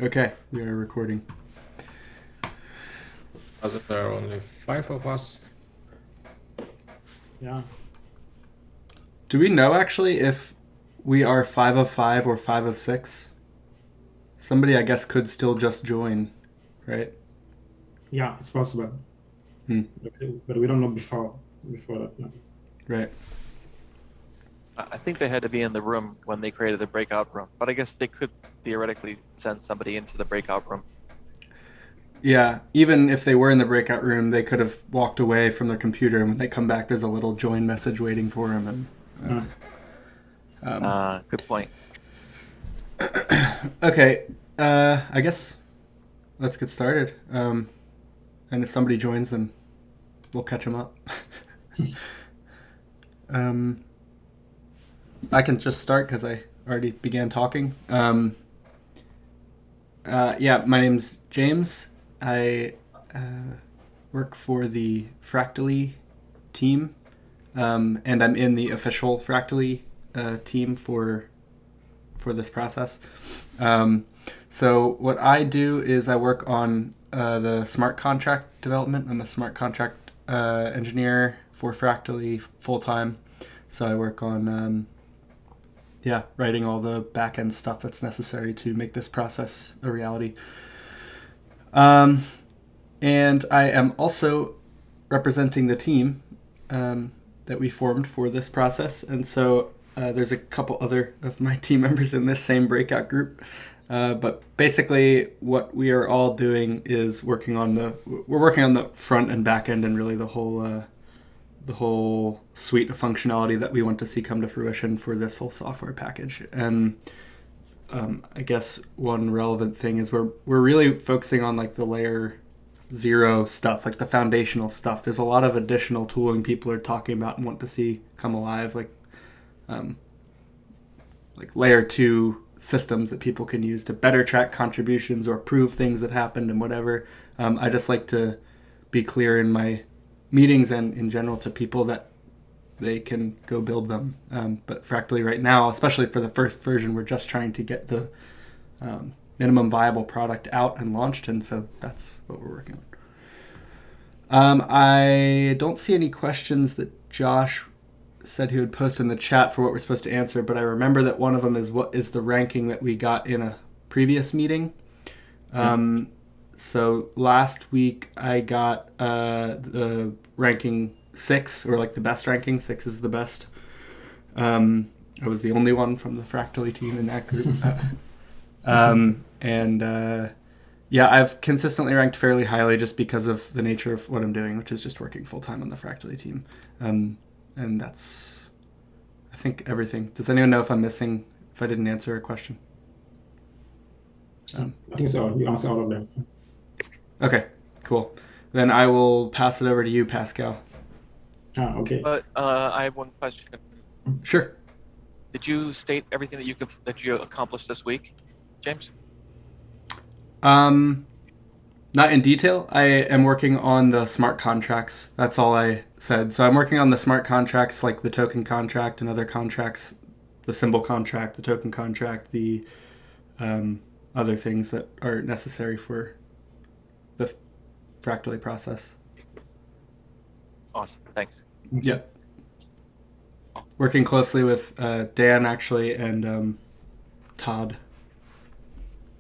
Okay, we are recording. As there are only 5 of us. Yeah. Do we know actually if we are 5 of 5 or 5 of 6? Somebody, I guess, could still just join, right? Yeah, it's possible. Hmm. But we don't know before that. No. Right. I think they had to be in the room when they created the breakout room, but I guess they could theoretically send somebody into the breakout room. Yeah, even if they were in the breakout room, they could have walked away from their computer, and when they come back, there's a little join message waiting for them. And Good point. okay, I guess let's get started. And if somebody joins, then we'll catch them up. I can just start because I already began talking. Yeah, my name's James. I work for the Fractally team, and I'm in the official Fractally team for this process. So what I do is I work on the smart contract development. I'm a smart contract engineer for Fractally full time. So I work on writing all the back end stuff that's necessary to make this process a reality. And I am also representing the team that we formed for this process. And so there's a couple other of my team members in this same breakout group. But basically what we are all doing is working on the front and back end and really the whole suite of functionality that we want to see come to fruition for this whole software package. And I guess one relevant thing is we're really focusing on like the layer 0 stuff, like the foundational stuff. There's a lot of additional tooling people are talking about and want to see come alive, like layer 2 systems that people can use to better track contributions or prove things that happened and whatever. I just like to be clear in my meetings and in general to people that they can go build them. But Fractally right now, especially for the first version, we're just trying to get the minimum viable product out and launched, and so that's what we're working on. I don't see any questions that Josh said he would post in the chat for what we're supposed to answer, but I remember that one of them is what is the ranking that we got in a previous meeting. So last week I got the ranking 6, or like the best ranking. 6 is the best. I was the only one from the Fractally team in that group. Yeah, I've consistently ranked fairly highly just because of the nature of what I'm doing, which is just working full time on the Fractally team. And that's, I think, everything. Does anyone know if I'm missing, if I didn't answer a question? I think so. You answer all of them. Okay, cool. Then I will pass it over to you, Pascal. Okay. But I have one question. Sure. Did you state everything that you accomplished this week, James? Not in detail. I am working on the smart contracts. That's all I said. So I'm working on the smart contracts, like the token contract and other contracts, the symbol contract, the token contract, the other things that are necessary for the Fractally process. Awesome. Thanks. Yep. Working closely with Dan, actually, and Todd,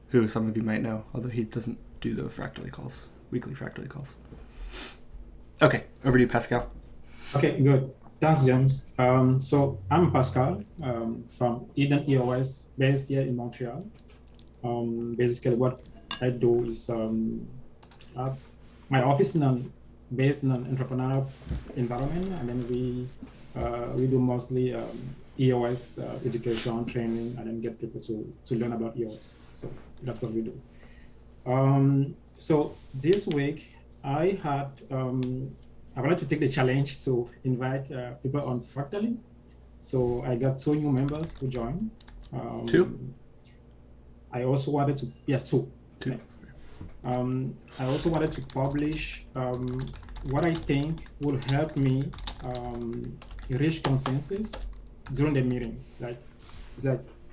who some of you might know, although he doesn't do the Fractally calls, weekly Fractally calls. Okay, over to you, Pascal. Okay, good. Thanks, James. So I'm Pascal from Eden EOS, based here in Montreal. Basically, what I do is my office is based in an entrepreneurial environment, and then we do mostly EOS education, training, and then get people to learn about EOS. So that's what we do. So this week I wanted to take the challenge to invite people on Fractally. So I got 2 new members who joined. 2? I also wanted to, yes, 2. 2. Thanks. I also wanted to publish what I think will help me reach consensus during the meetings. Like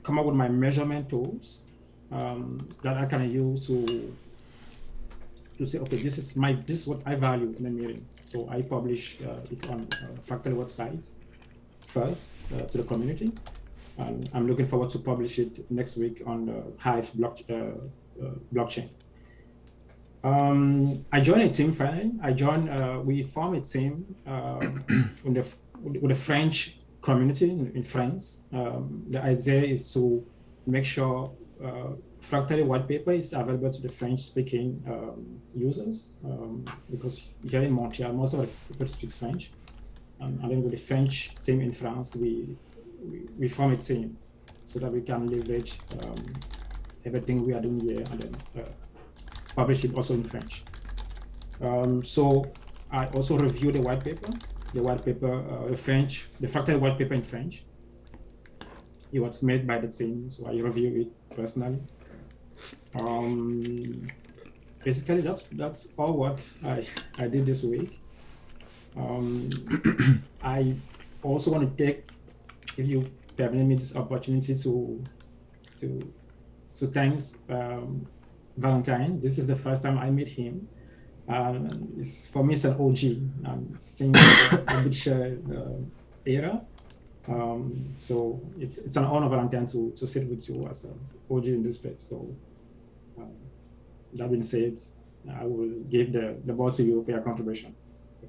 come up with my measurement tools that I can use to say, okay, this is what I value in a meeting. So I publish it on Fractal website first to the community. And I'm looking forward to publish it next week on the Hive blockchain. I joined a team finally. We formed a team with the French community in France. The idea is to make sure Fractally white paper is available to the French-speaking users, because here in Montreal, most of the people speak French. And then with the French team in France, we form a team so that we can leverage everything we are doing here and then publish it also in French. So I also review the white paper, the Fractal white paper in French. It was made by the team, so I review it personally. Basically, that's all what I did this week. I also want to take, if you permit me, this opportunity to thanks Valentine. This is the first time I meet him. For me, it's an OG. Since the Witcher era. So it's an honor, Valentine, to sit with you as an OG in this space. So that being said, I will give the ball to you for your contribution. So,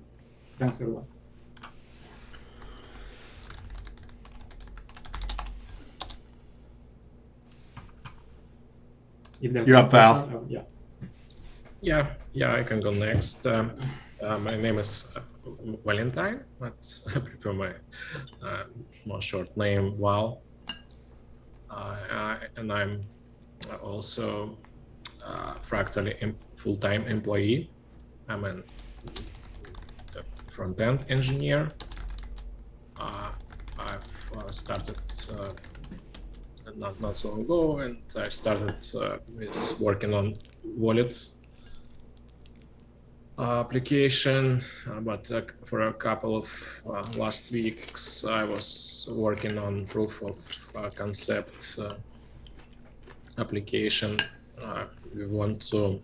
thanks, everyone. If there's You're no up, Val. question, Yeah, I can go next. My name is Valentine, but I prefer my more short name, Val. And I'm also Fractally full-time employee. I'm a front-end engineer. I've started not so long ago, and I started with working on wallet application, but for a couple of last weeks I was working on proof of concept application. We want to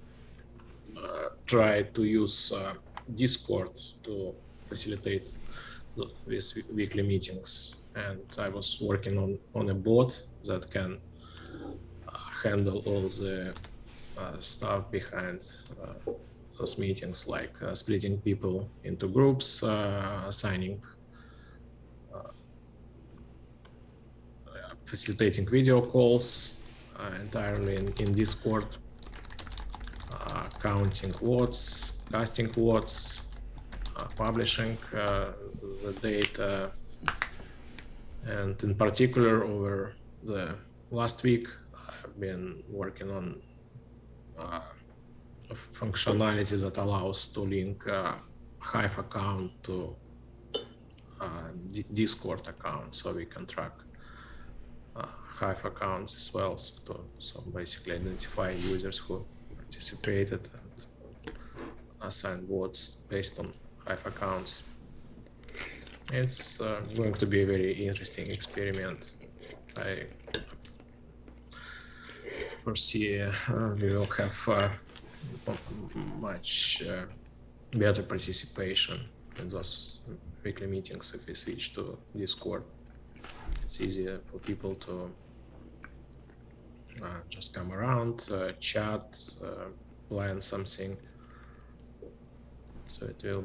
try to use Discord to facilitate these weekly meetings, and I was working on a bot that can handle all the stuff behind those meetings, like splitting people into groups, assigning, facilitating video calls entirely in Discord, counting votes, casting votes, publishing the data, and in particular over the last week I've been working on functionality that allows to link Hive account to Discord account, so we can track Hive accounts as well. So basically identify users who participated and assign votes based on Hive accounts. It's going to be a very interesting experiment. I foresee we will have much better participation in those weekly meetings if we switch to Discord. It's easier for people to just come around, chat, plan something. So it will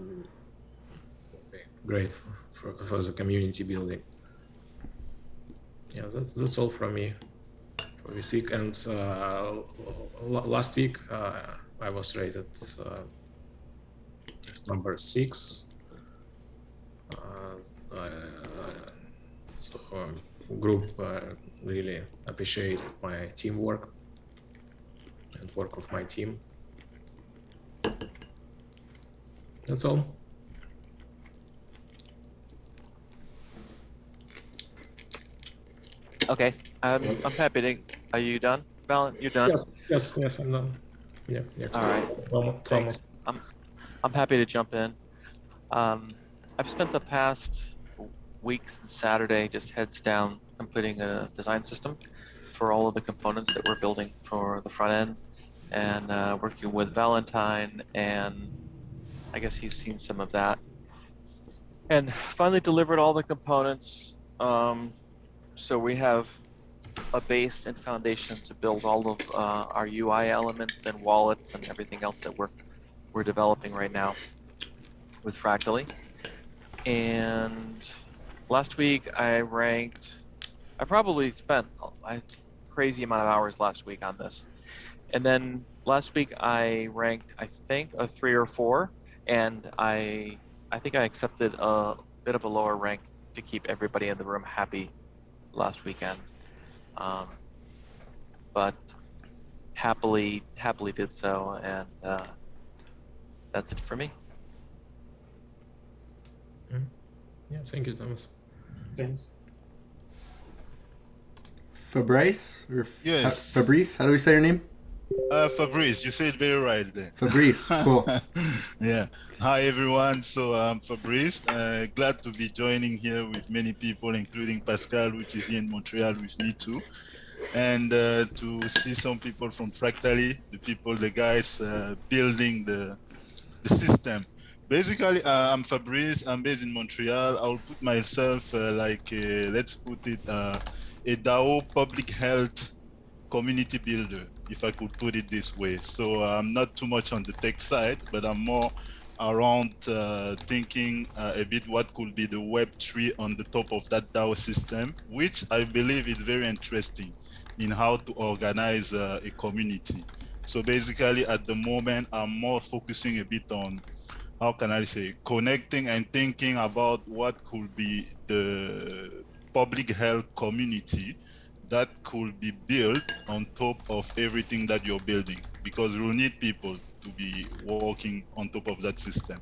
be great for the community building. Yeah, that's all from me for this week. And last week I was rated number 6. So group really appreciate my teamwork and work of my team. That's all. Okay, I'm happy to. Are you done, Val? You're done. Yes, I'm done. Yeah. All right. Thanks. I'm happy to jump in. I've spent the past weeks and Saturday just heads down completing a design system for all of the components that we're building for the front end, and working with Valentine, and I guess he's seen some of that. And finally delivered all the components. So we have a base and foundation to build all of our UI elements and wallets and everything else that we're developing right now with Fractally. And last week I probably spent a crazy amount of hours last week on this. And then last week I ranked, I think, a 3 or 4, and I think I accepted a bit of a lower rank to keep everybody in the room happy last weekend. But happily did so, and that's it for me. Yeah, thank you, Thomas. Thanks. Fabrice? Yes. Fabrice? How do we say your name? Fabrice, you said very right there. Fabrice, cool. Yeah. Hi, everyone. So I'm Fabrice. Glad to be joining here with many people, including Pascal, which is here in Montreal with me too. And to see some people from Fractally, the guys building the system. Basically, I'm Fabrice. I'm based in Montreal. I'll put myself let's put it a DAO public health community builder, if I could put it this way. So I'm not too much on the tech side, but I'm more around thinking a bit what could be the Web3 on the top of that DAO system, which I believe is very interesting in how to organize a community. So basically, at the moment, I'm more focusing a bit on, how can I say, connecting and thinking about what could be the public health community that could be built on top of everything that you're building, because we'll need people to be working on top of that system.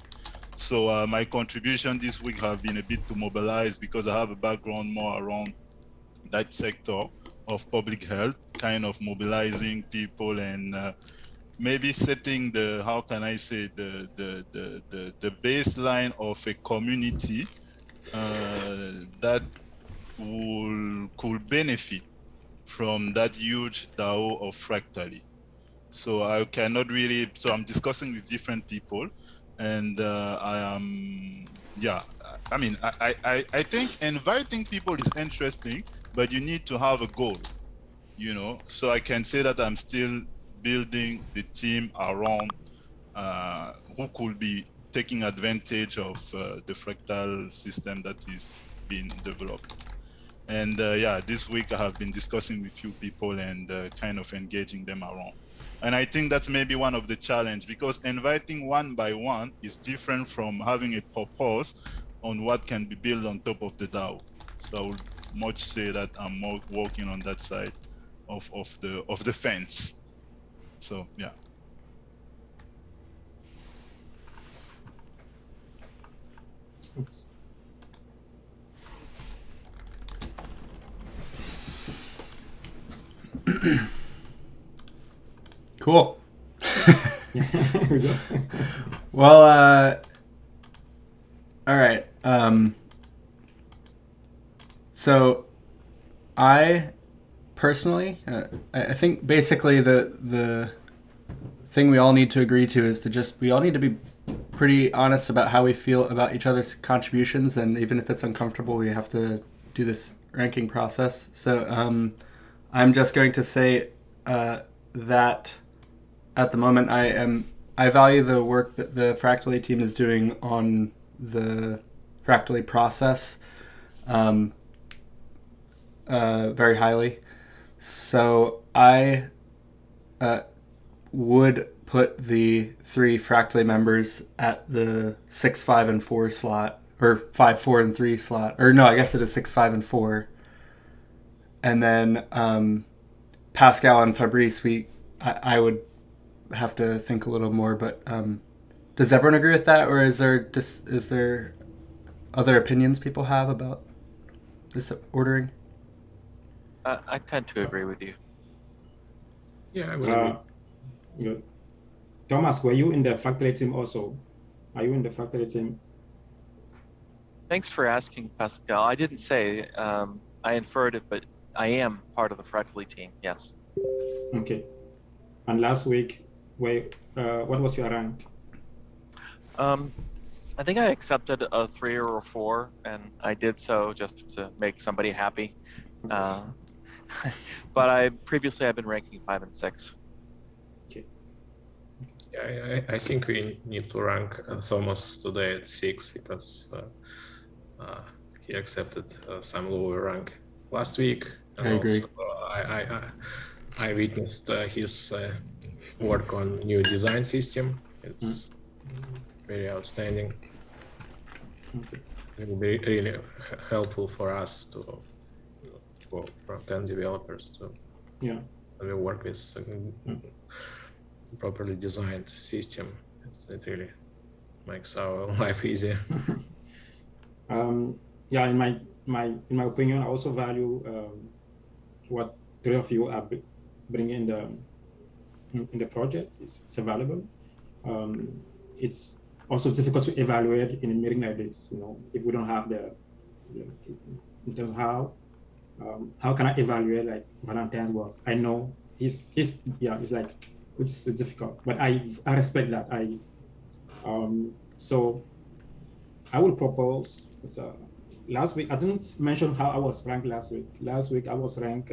So my contribution this week have been a bit to mobilize, because I have a background more around that sector of public health, kind of mobilizing people and maybe setting the, how can I say, the baseline of a community that could benefit from that huge DAO of Fractally. So I cannot really, so I'm discussing with different people, and I am, yeah, I mean, I think inviting people is interesting, but you need to have a goal, you know. So I can say that I'm still building the team around who could be taking advantage of the Fractal system that is being developed. And yeah, this week I have been discussing with few people and kind of engaging them around. And I think that's maybe one of the challenge, because inviting one by one is different from having a purpose on what can be built on top of the DAO. So I would much say that I'm more working on that side of the fence. So yeah. Oops. Cool. Yes. Well, all right. So I personally, I think basically the thing we all need to agree to is we all need to be pretty honest about how we feel about each other's contributions, and even if it's uncomfortable, we have to do this ranking process. So I'm just going to say that at the moment I value the work that the Fractally team is doing on the Fractally process very highly. So I would put the 3 Fractally members at the 6, 5, and 4 slot, or 5, 4, and 3 slot. Or no, I guess it is 6, 5, and 4. And then Pascal and Fabrice, I would have to think a little more, but does everyone agree with that, or is there other opinions people have about this ordering? I tend to agree with you. Yeah, I would agree. Good. Thomas, were you in the Fractally team also? Are you in the Fractally team? Thanks for asking, Pascal. I didn't say, I inferred it, but I am part of the Fractally team. Yes. Okay. And last week, what was your rank? I think I accepted a 3 or a 4, and I did so just to make somebody happy. Okay. But I've been ranking 5 and 6. Okay. Yeah, I think we need to rank Thomas today at 6 because he accepted some lower rank last week, and I agree. also I witnessed his work on new design system. It's very outstanding. Okay. It will be really helpful for us to for front-end developers to Yeah. work with properly designed system. It really makes our life easier. Yeah, in my opinion, I also value what three of you are bringing in the project. It's valuable. It's also difficult to evaluate in a meeting like this. If we don't have in terms of how can I evaluate like Valentine's work? I know he's it's like, which is difficult, but I respect that. So I will propose. Last week I didn't mention how I was ranked last week. Last week I was ranked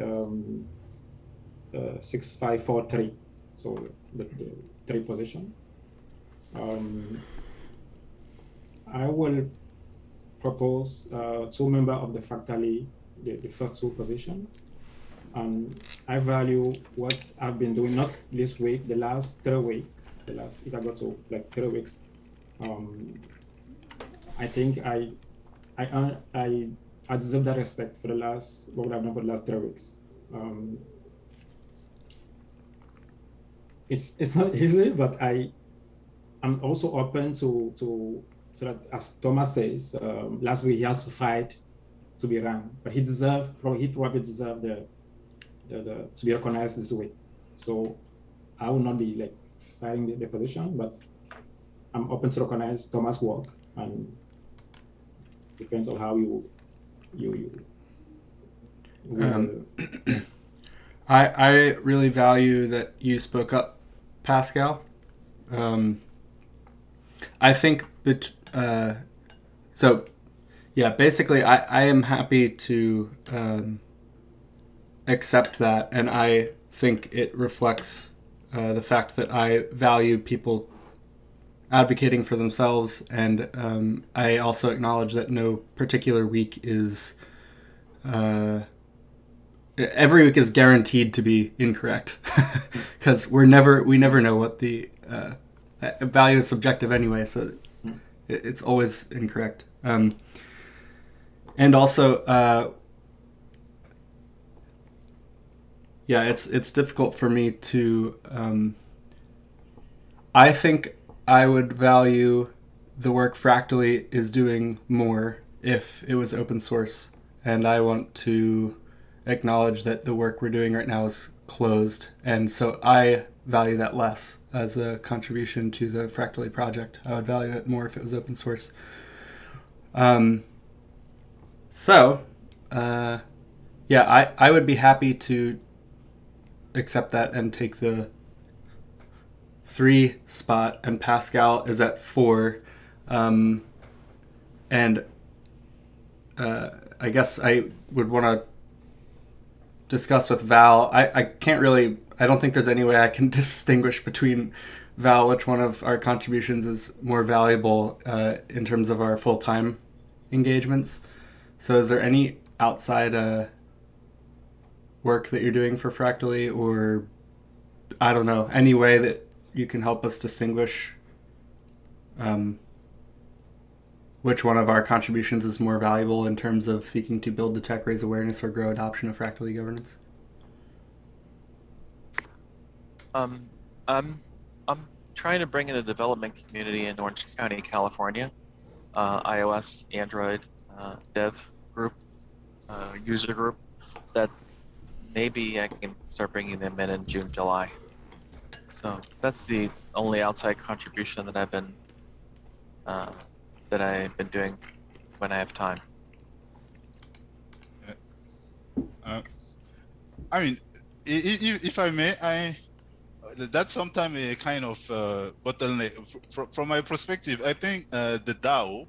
6543, so the three position. I will propose 2 members of the Fractally, the first 2 position. I value what I've been doing, not this week, the last 3 weeks, if I go to like 3 weeks. I think I deserve that respect for what I've done for the last 3 weeks. It's not easy, but I'm also open to so that, as Thomas says, last week he has to fight to be ranked, but he probably deserved to be recognized this week. So I will not be like fighting the position, but I'm open to recognize Thomas' work, and depends on how you I really value that you spoke up, Pascal. I think so. Yeah, basically, I am happy to accept that, and I think it reflects the fact that I value people advocating for themselves, and I also acknowledge that no particular week is every week is guaranteed to be incorrect because we never know what the value is subjective anyway, so it's always incorrect. And also, yeah, it's difficult for me to. I think I would value the work Fractally is doing more if it was open source, and I want to acknowledge that the work we're doing right now is closed, and so I value that less as a contribution to the Fractally project. I would value it more if it was open source. Yeah, I would be happy to accept that and take the 3 spot, and Pascal is at 4. And I guess I would want to discuss with Val. I can't really, I don't think there's any way I can distinguish between Val, which one of our contributions is more valuable in terms of our full-time engagements. So is there any outside work that you're doing for Fractally, or I don't know, any way that you can help us distinguish which one of our contributions is more valuable in terms of seeking to build the tech, raise awareness, or grow adoption of Fractally governance? I'm trying to bring in a development community in Orange County, California, iOS, Android, dev group, user group, that maybe I can start bringing them in June, July. So that's the only outside contribution that I've been doing when I have time. I mean, if I may, that's sometimes a kind of bottleneck. From my perspective, I think the DAO,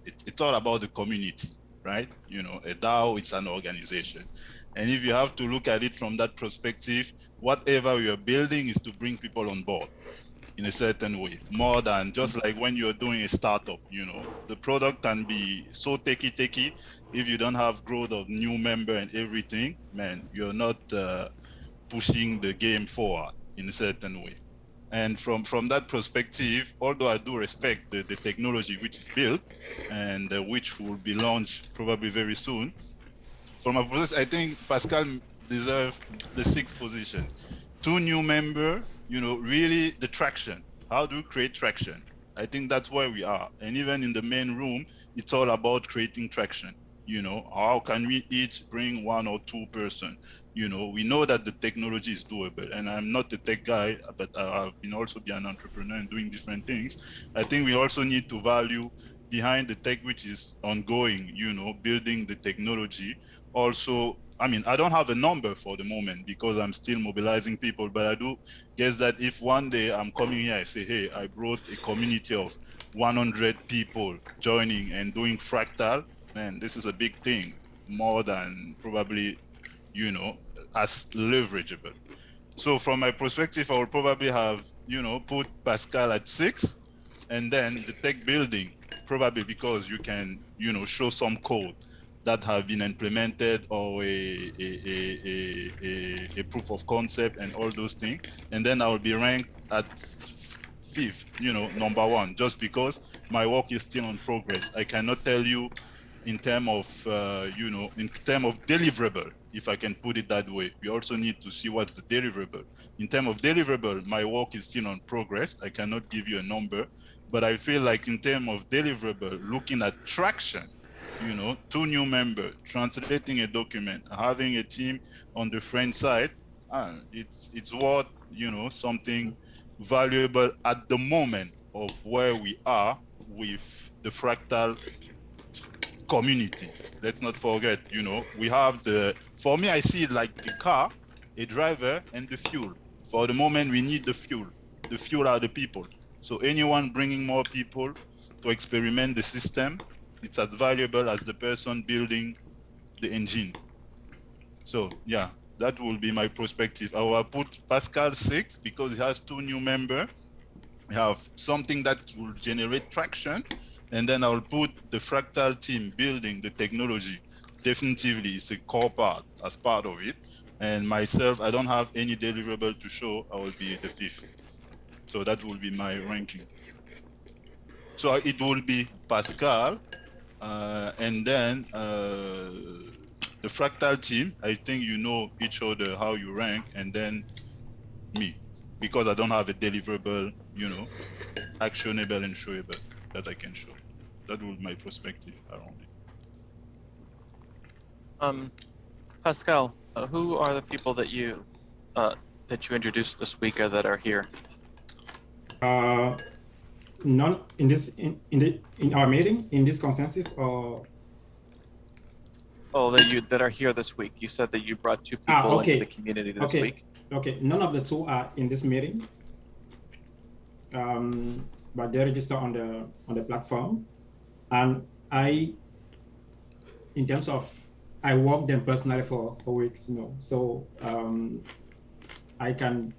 it's all about the community, right? A DAO, it's an organization. And if you have to look at it from that perspective, whatever we are building is to bring people on board in a certain way, more than just like when you're doing a startup. The product can be so techy. If you don't have growth of new member and everything, man, you're not pushing the game forward in a certain way. And from that perspective, although I do respect the technology which is built and which will be launched probably very soon, from a process, I think Pascal deserves the 6th position. 2 new member, really the traction. How do we create traction? I think that's where we are. And even in the main room, it's all about creating traction. How can we each bring 1 or 2 person? We know that the technology is doable, and I'm not a tech guy, but I've been also be an entrepreneur and doing different things. I think we also need to value behind the tech which is ongoing, building the technology. Also, I mean, I don't have a number for the moment because I'm still mobilizing people, but I do guess that if one day I'm coming here, I say, hey, I brought a community of 100 people joining and doing Fractal, man, this is a big thing, more than probably, as leverageable. So from my perspective, I will probably have, put Pascal at 6, and then the tech building, probably because you can, show some code that have been implemented, or a proof of concept and all those things. And then I will be ranked at 5th, number 1, just because my work is still on progress. I cannot tell you in terms of, in terms of deliverable, if I can put it that way. We also need to see what's the deliverable. In terms of deliverable, my work is still on progress. I cannot give you a number, but I feel like in terms of deliverable, looking at traction, 2 new members, translating a document, having a team on the French side, it's worth, something valuable at the moment of where we are with the Fractal community. Let's not forget, we have for me, I see it like a car, a driver, and the fuel. For the moment, we need the fuel. The fuel are the people. So anyone bringing more people to experiment the system, it's as valuable as the person building the engine. So yeah, that will be my perspective. I will put Pascal 6 because he has 2 new members. We have something that will generate traction. And then I'll put the Fractal team building the technology. Definitively, it's a core part as part of it. And myself, I don't have any deliverable to show. I will be the 5th. So that will be my ranking. So it will be Pascal, and then the Fractal team. I think you know each other, how you rank, and then me, because I don't have a deliverable, actionable and showable that I can show. That was my perspective around it. Pascal, who are the people that you introduced this week that are here? None in this in our meeting, in this consensus, or that are here this week. You said that you brought 2 people into the community this week. Okay, none of the 2 are in this meeting, but they register on the platform, and in terms of, I work them personally for weeks, so I can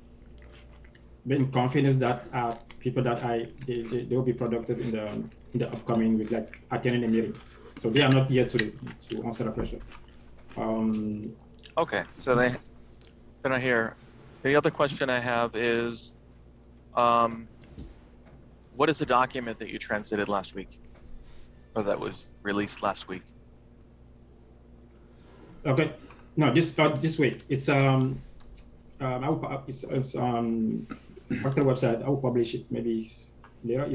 be in confidence that people that they will be productive in the upcoming week, like attending the meeting. So they are not here to answer the question. Okay, so they're not here. The other question I have is, what is the document that you translated last week, or that was released last week? Okay, no, this week it's it's on Fractal website. I will publish it maybe later.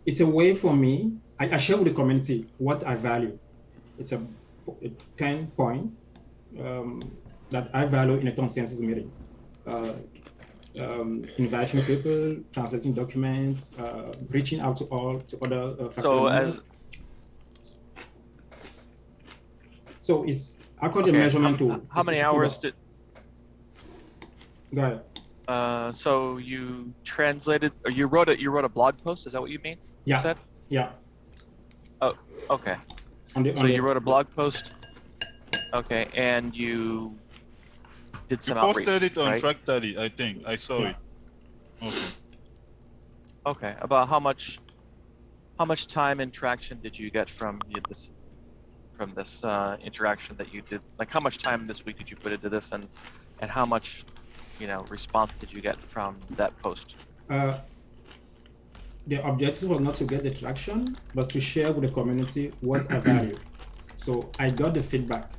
It's a way for me. I share with the community what I value. It's a 10 point that I value in a consensus meeting. Inviting people, translating documents, reaching out to other Fractal members. So it's according Okay. to measurement tool. How many hours did? Go ahead. So you translated, or you wrote a blog post. Is that what you mean? Yeah. You said? Yeah. Oh, okay. So you wrote a blog post. Okay, and you did You some outreach, posted it on right? Fractally, I think. I saw it. Okay. Okay. About how much time and traction did you get from this interaction that you did? Like, how much time this week did you put into this, and how much response did you get from that post? The objective was not to get the traction, but to share with the community what I value. So I got the feedback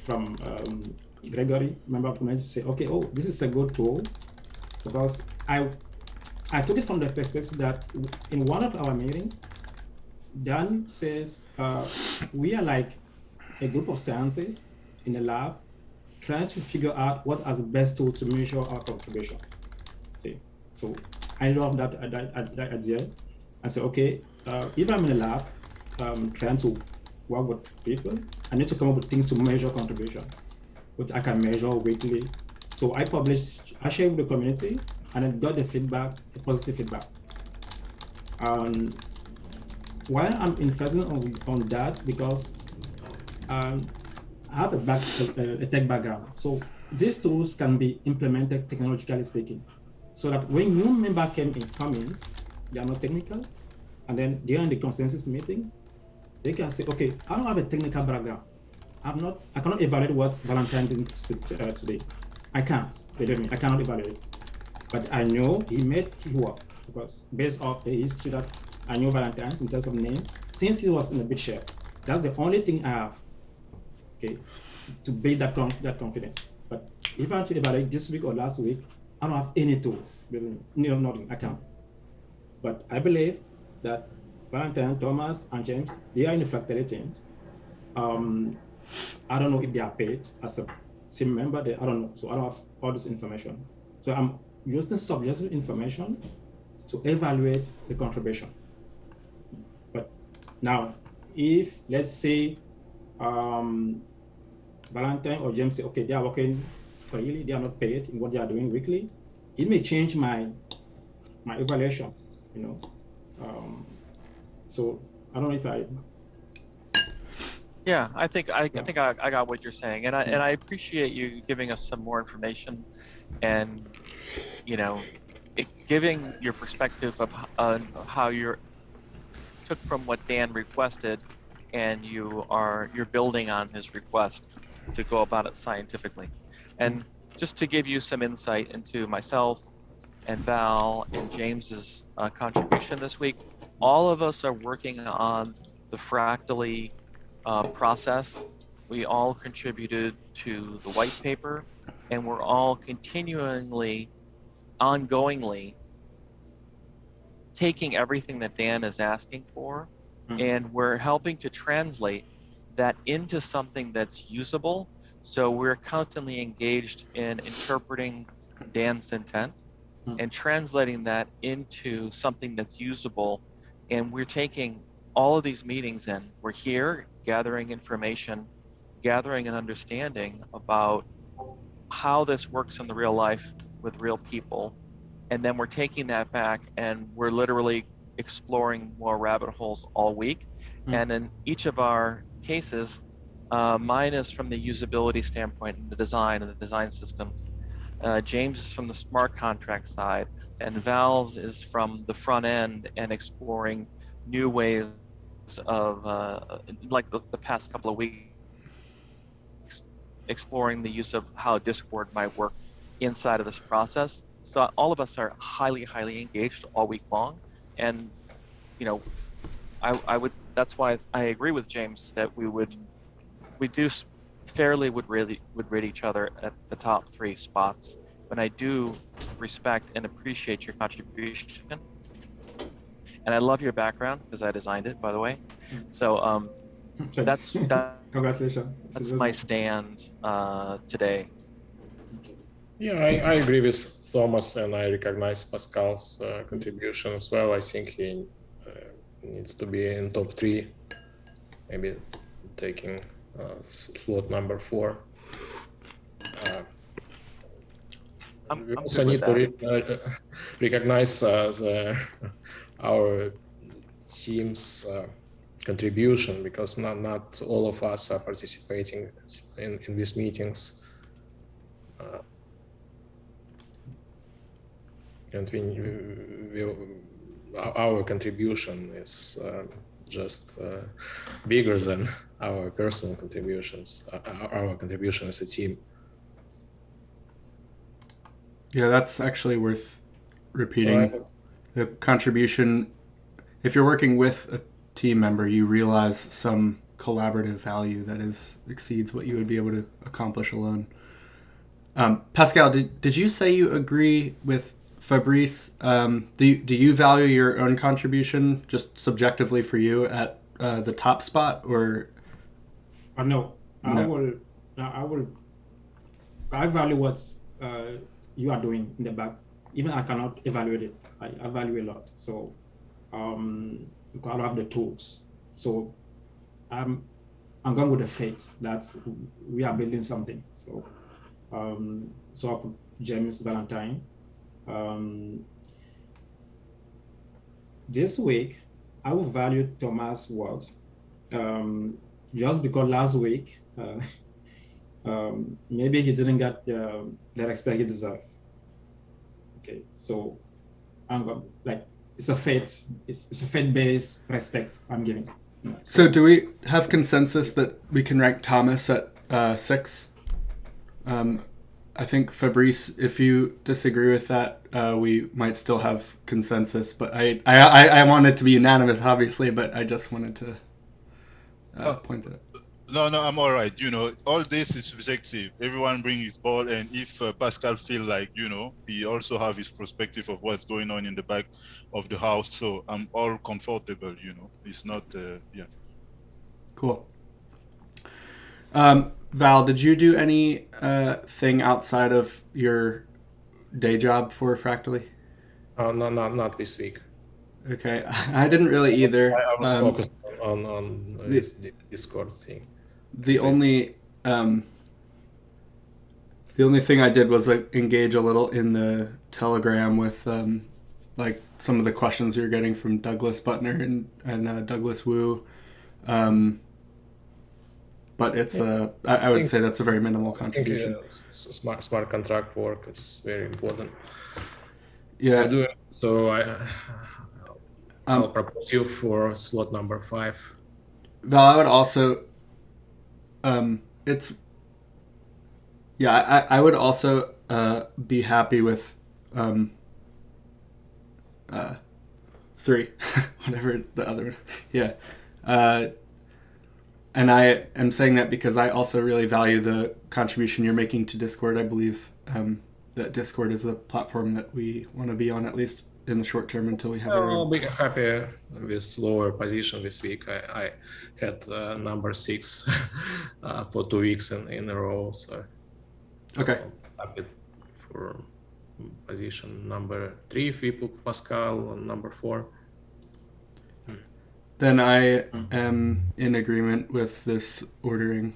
from Gregory, member of the community, to say, okay, oh, this is a good tool, because I took it from the perspective that in one of our meetings, Dan says, we are like a group of scientists in a lab trying to figure out what are the best tools to measure our contribution. See? So I love that idea. I said, okay, if I'm in a lab trying to work with people, I need to come up with things to measure contribution, which I can measure weekly. So I shared with the community, and I got the feedback, the positive feedback. Why I'm emphasizing on that, because I have a tech background. So these tools can be implemented technologically speaking, so that when new member come in, they are not technical, and then during the consensus meeting, they can say, okay, I don't have a technical background. I cannot evaluate what Valentine did today. I can't, believe me, I cannot evaluate. But I know he made it work, because based on the history that I know Valentine in terms of name, since he was in a big share, that's the only thing I have, okay, to build that confidence. But if I want to evaluate this week or last week, I don't have any tool, nothing, I can't. But I believe that Valentine, Thomas, and James, they are in the Fractally teams. I don't know if they are paid as a team member. I don't know. So I don't have all this information. So I'm using subjective information to evaluate the contribution. But now, if let's say Valentine or James say, okay, they are working freely, they are not paid in what they are doing weekly, it may change my evaluation, so I don't know if I. Yeah, I think I got what you're saying, and I appreciate you giving us some more information, and giving your perspective of how you're took from what Dan requested, and you're building on his request to go about it scientifically. And just to give you some insight into myself and Val and James's contribution this week, all of us are working on the Fractally process. We all contributed to the white paper, and we're all ongoingly taking everything that Dan is asking for, and we're helping to translate that into something that's usable. So we're constantly engaged in interpreting Dan's intent and translating that into something that's usable. And we're taking all of these meetings in. We're here gathering information, gathering an understanding about how this works in the real life with real people. And then we're taking that back and we're literally exploring more rabbit holes all week. And in each of our cases, mine is from the usability standpoint and the design systems. James is from the smart contract side, and Val's is from the front end and exploring new ways of, like the past couple of weeks, exploring the use of how Discord might work inside of this process. So all of us are highly, highly engaged all week long. And, I would, that's why I agree with James that we fairly would rate each other at the top 3 spots. But I do respect and appreciate your contribution. And I love your background because I designed it, by the way. So that's Congratulations. That's my stand today. Yeah, I agree with Thomas, and I recognize Pascal's contribution as well. I think he needs to be in top 3, maybe taking slot number 4. I'm We I'm also good with need that. to recognize our team's contribution, because not all of us are participating in these meetings. And our contribution is just bigger than our personal contributions, our contribution as a team. Yeah, that's actually worth repeating. So The contribution, if you're working with a team member, you realize some collaborative value that exceeds what you would be able to accomplish alone. Pascal, did you say you agree with Fabrice? Do you value your own contribution just subjectively for you at the top spot, or No, no? I value what you are doing in the back. Even I cannot evaluate it. I value a lot. So because I don't have the tools. So I'm going with the faith that we are building something. So so I put James Valentine. This week I will value Thomas' words. Just because last week maybe he didn't get the respect he deserved. Okay, so I'm going like it's a faith-based respect I'm giving. So do we have consensus that we can rank Thomas at 6? I think Fabrice, if you disagree with that, we might still have consensus. But I want it to be unanimous, obviously. But I just wanted to point that out. No, I'm all right. All this is subjective. Everyone bring his ball, and if Pascal feel like, he also have his perspective of what's going on in the back of the house. So I'm all comfortable. It's not, yeah. Cool. Val, did you do any thing outside of your day job for Fractally? no, not this week. Okay, I didn't really either. I was focused on this Discord thing. The only thing I did was engage a little in the Telegram with like some of the questions we were getting from Douglas Butner and Douglas Wu. But it's I would say that's a very minimal contribution. I think smart contract work is very important. Yeah. I'm doing so. I'll propose you for slot number 5. Val, I would also I would also be happy with 3, whatever the other one. Yeah. And I am saying that because I also really value the contribution you're making to Discord. I believe that Discord is the platform that we want to be on, at least in the short term, until we have our I'll own. be happy with lower position this week. I had number 6 for 2 weeks in a row. So Okay. I'm happy for position number 3 if we put Pascal on number 4. Then I am in agreement with this ordering.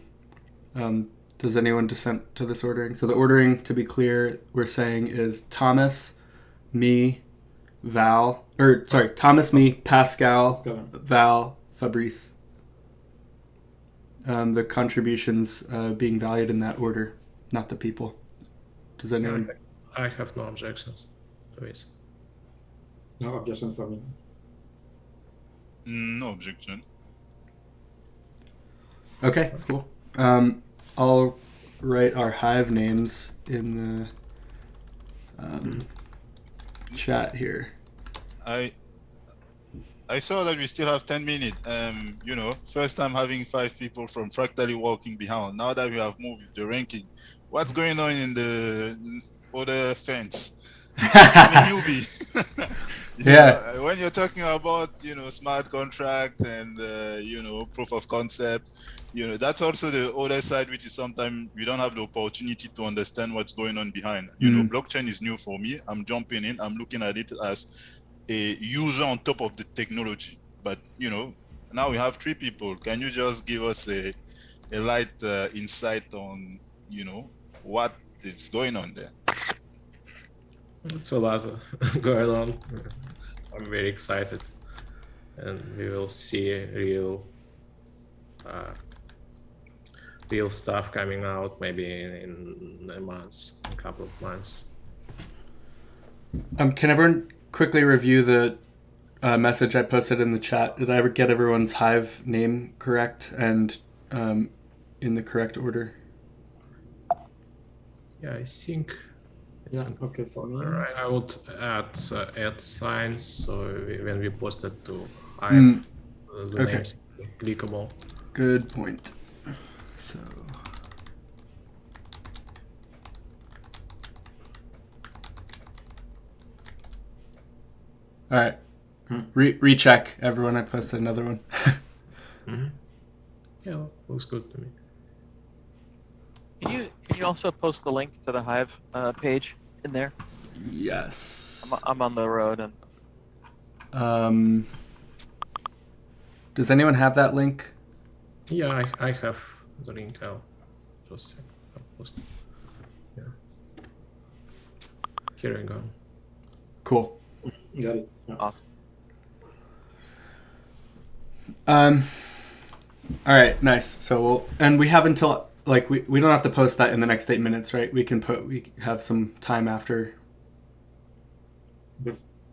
Does anyone dissent to this ordering? So the ordering, to be clear, we're saying is Thomas, me, Thomas, me, Pascal, Val, Fabrice. The contributions being valued in that order, not the people. Does anyone? I have no objections to this. No objection for me. No objection. Okay, cool. I'll write our hive names in the chat here. I saw that we still have 10 minutes. First time having 5 people from Fractally walking behind. Now that we have moved the ranking, what's going on in the other fence? I'm a newbie. Yeah. When you're talking about, smart contracts and, proof of concept, that's also the other side, which is sometimes we don't have the opportunity to understand what's going on behind. Blockchain is new for me. I'm jumping in. I'm looking at it as a user on top of the technology. But, now we have 3 people. Can you just give us a a light insight on, what is going on there. It's a lot going on. I'm very excited, and we will see real stuff coming out maybe in a couple of months. Can everyone quickly review the message I posted in the chat? Did I ever get everyone's Hive name correct and in the correct order? Yeah, I think. Yeah, okay for me. All right, I would add signs so when we post it to Hive, the names are clickable. Good point. So. All right. Recheck, everyone. I posted another one. Yeah, looks good to me. Can you also post the link to the Hive page in there? Yes. I'm on the road and. Does anyone have that link? Yeah, I have the link. I'll just post it. Yeah. Here we go. Cool. Got it. Yeah. Awesome. All right, nice. So we have until we don't have to post that in the next 8 minutes, right? We have some time after.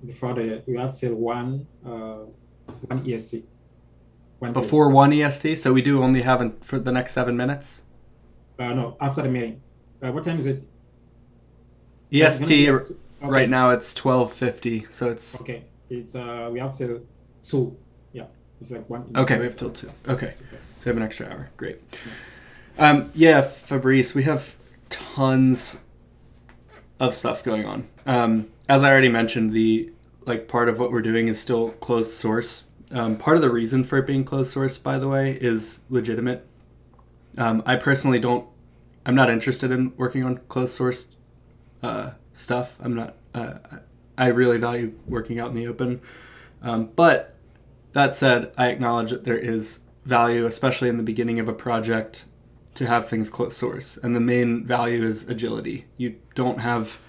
Before we have till one EST. Before 1 EST, so we do only have for the next 7 minutes. No, after the meeting. What time is it? EST right now it's 12:50, so it's okay. It's we have till 2. Yeah, it's like 1. Okay, we have till 2. Okay, so we have an extra hour. Great. Yeah, Fabrice, we have tons of stuff going on. As I already mentioned, the part of what we're doing is still closed source. Part of the reason for it being closed source, by the way, is legitimate. I personally I'm not interested in working on closed source stuff. I'm not. I really value working out in the open. But that said, I acknowledge that there is value, especially in the beginning of a project, to have things closed source. And the main value is agility. You don't have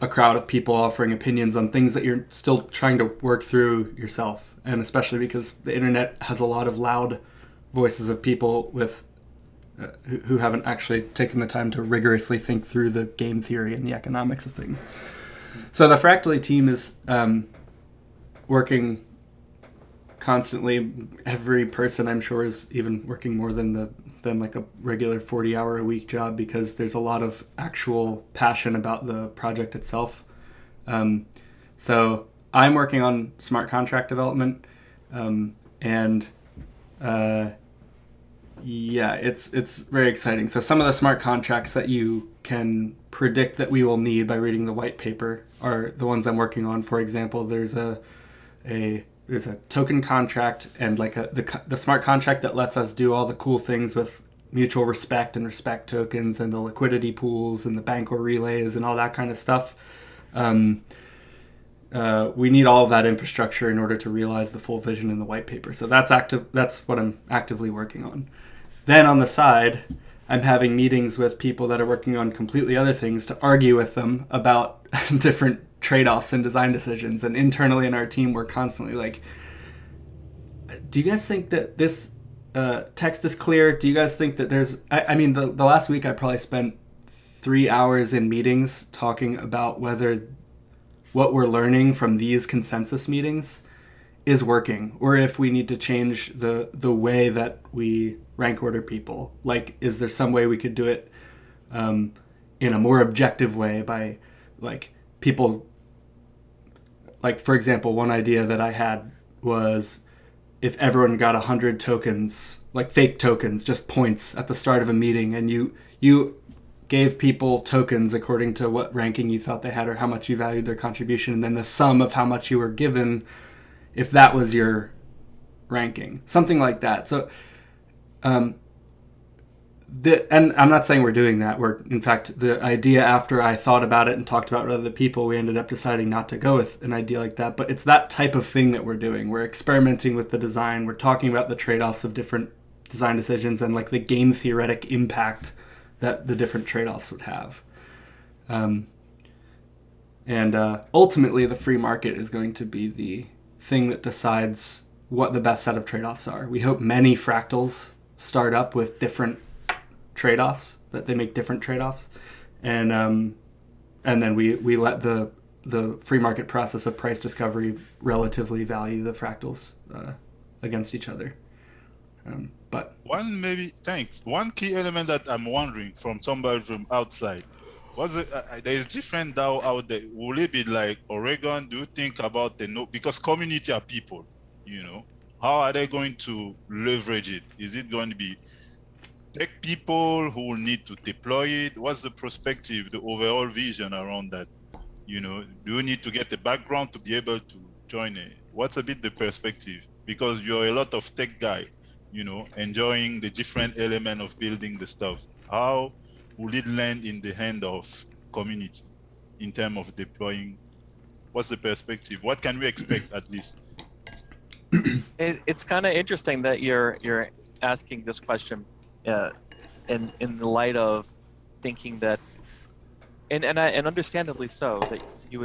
a crowd of people offering opinions on things that you're still trying to work through yourself. And especially because the internet has a lot of loud voices of people with who haven't actually taken the time to rigorously think through the game theory and the economics of things. So the Fractally team is working constantly. Every person, I'm sure, is even working more than a regular 40-hour-a-week job, because there's a lot of actual passion about the project itself. So I'm working on smart contract development, and yeah, it's very exciting. So some of the smart contracts that you can predict that we will need by reading the white paper are the ones I'm working on. For example, there's a token contract and the smart contract that lets us do all the cool things with mutual respect and respect tokens and the liquidity pools and the Bancor relays and all that kind of stuff. We need all of that infrastructure in order to realize the full vision in the white paper. So that's what I'm actively working on. Then on the side, I'm having meetings with people that are working on completely other things to argue with them about different trade-offs and design decisions. And internally in our team, we're constantly like, do you guys think that this text is clear? Do you guys think that there's... I mean, the last week I probably spent 3 hours in meetings talking about whether what we're learning from these consensus meetings is working, or if we need to change the way that we rank order people. Like, is there some way we could do it in a more objective way by, people... for example, one idea that I had was if everyone got 100 tokens, fake tokens, just points at the start of a meeting, and you gave people tokens according to what ranking you thought they had or how much you valued their contribution, and then the sum of how much you were given if that was your ranking. Something like that. So, and I'm not saying we're doing that. In fact, the idea, after I thought about it and talked about it with other people, we ended up deciding not to go with an idea like that. But it's that type of thing that we're doing. We're experimenting with the design. We're talking about the trade-offs of different design decisions and like the game theoretic impact that the different trade-offs would have. And ultimately, the free market is going to be the thing that decides what the best set of trade-offs are. We hope many fractals start up with different trade-offs, that they make different trade-offs, and then we let the free market process of price discovery relatively value the fractals against each other. But one key element that I'm wondering from somebody from outside, there's different DAO out there. Will it be like Oregon? Do you think about because community are people, how are they going to leverage it? Is it going to be tech people who will need to deploy it? What's the perspective, the overall vision around that? Do you need to get the background to be able to join it? What's a bit the perspective? Because you're a lot of tech guy, enjoying the different element of building the stuff. How will it land in the hand of community in terms of deploying? What's the perspective? What can we expect at least? It's kind of interesting that you're asking this question in the light of thinking that, and understandably so, that you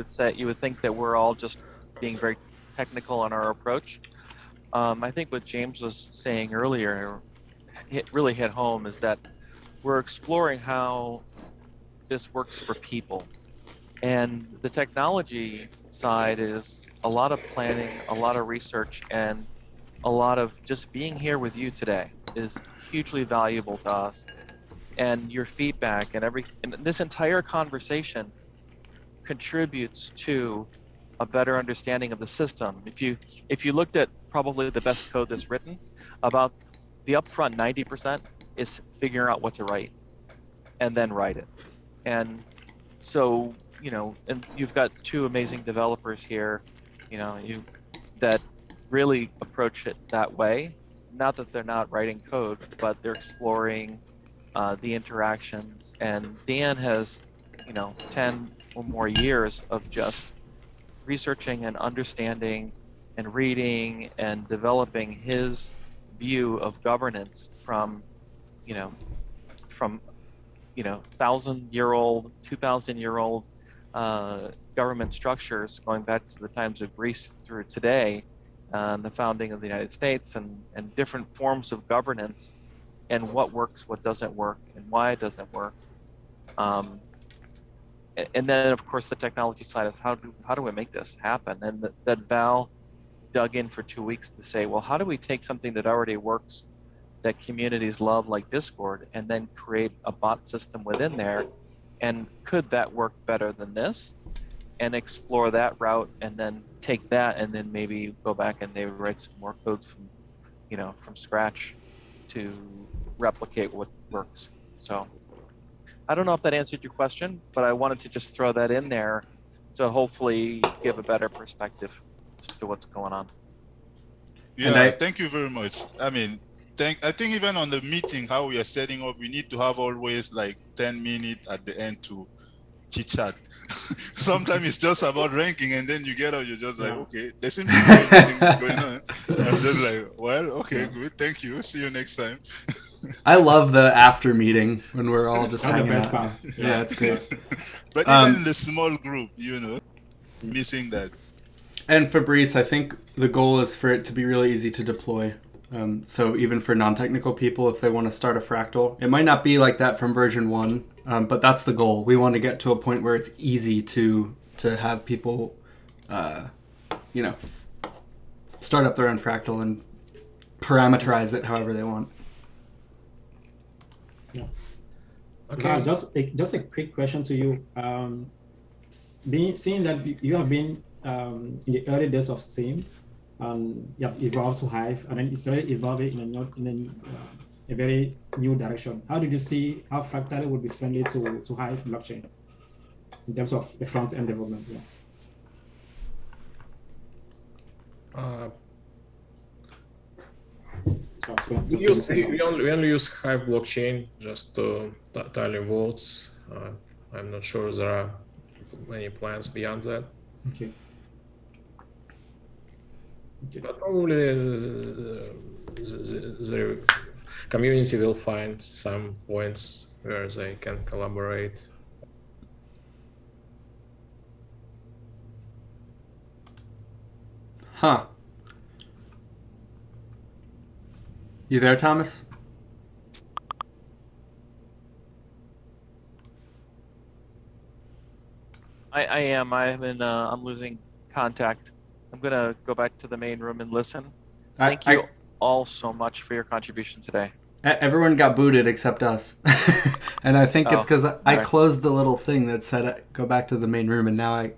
would think that we're all just being very technical on our approach. I think what James was saying earlier really hit home, is that we're exploring how this works for people. And the technology side is a lot of planning, a lot of research, and a lot of just being here with you today is hugely valuable to us. And your feedback and this entire conversation contributes to a better understanding of the system. If you looked at probably the best code that's written, about the upfront 90% is figuring out what to write and then write it. And so, and you've got two amazing developers here, that really approach it that way. Not that they're not writing code, but they're exploring the interactions. And Dan has, 10 or more years of just researching and understanding and reading and developing his view of governance from 1,000-year-old, 2,000-year-old government structures going back to the times of Greece through today, the founding of the United States, and different forms of governance, and what works, what doesn't work, and why it doesn't work. And then, of course, the technology side is how do we make this happen? And that Val dug in for 2 weeks to say, well, how do we take something that already works, that communities love, like Discord, and then create a bot system within there? And could that work better than this? And explore that route, and then take that, and then maybe go back and they write some more codes from scratch to replicate what works. So I don't know if that answered your question, but I wanted to just throw that in there to hopefully give a better perspective to what's going on. Yeah, thank you very much. I mean, I think even on the meeting, how we are setting up, we need to have always like 10 minutes at the end to chit chat. Sometimes it's just about ranking, and then you get out, you're just like, okay, there seems to be things going on. I'm just like, well, okay, good, thank you, see you next time. I love the after meeting when we're all just hanging out. Part. Yeah, it's great. But even in the small group, missing that. And Fabrice, I think the goal is for it to be really easy to deploy. So even for non-technical people, if they want to start a Fractal, it might not be like that from version 1, but that's the goal. We want to get to a point where it's easy to have people, start up their own Fractal and parameterize it however they want. Yeah. Okay. Just a quick question to you. Seeing that you have been in the early days of Steam, you have evolved to Hive, and then it's already evolving in a very new direction. How did you see how Fractally would be friendly to Hive blockchain in terms of the front-end development? We only use Hive blockchain just to tally votes. I'm not sure there are many plans beyond that. Okay. But probably community will find some points where they can collaborate. Huh. You there, Thomas? I am. I'm losing contact. I'm gonna go back to the main room and listen. Thank you all so much for your contribution today. Everyone got booted except us. And I think it's because I okay. closed the little thing that said go back to the main room, and now I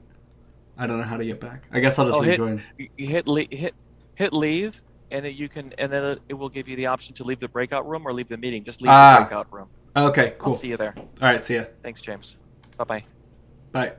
don't know how to get back. I guess I'll just rejoin. Hit leave, and then it will give you the option to leave the breakout room or leave the meeting. Just leave the breakout room. Okay, cool. I'll see you there. All right, see ya. Thanks, James. Bye-bye. Bye.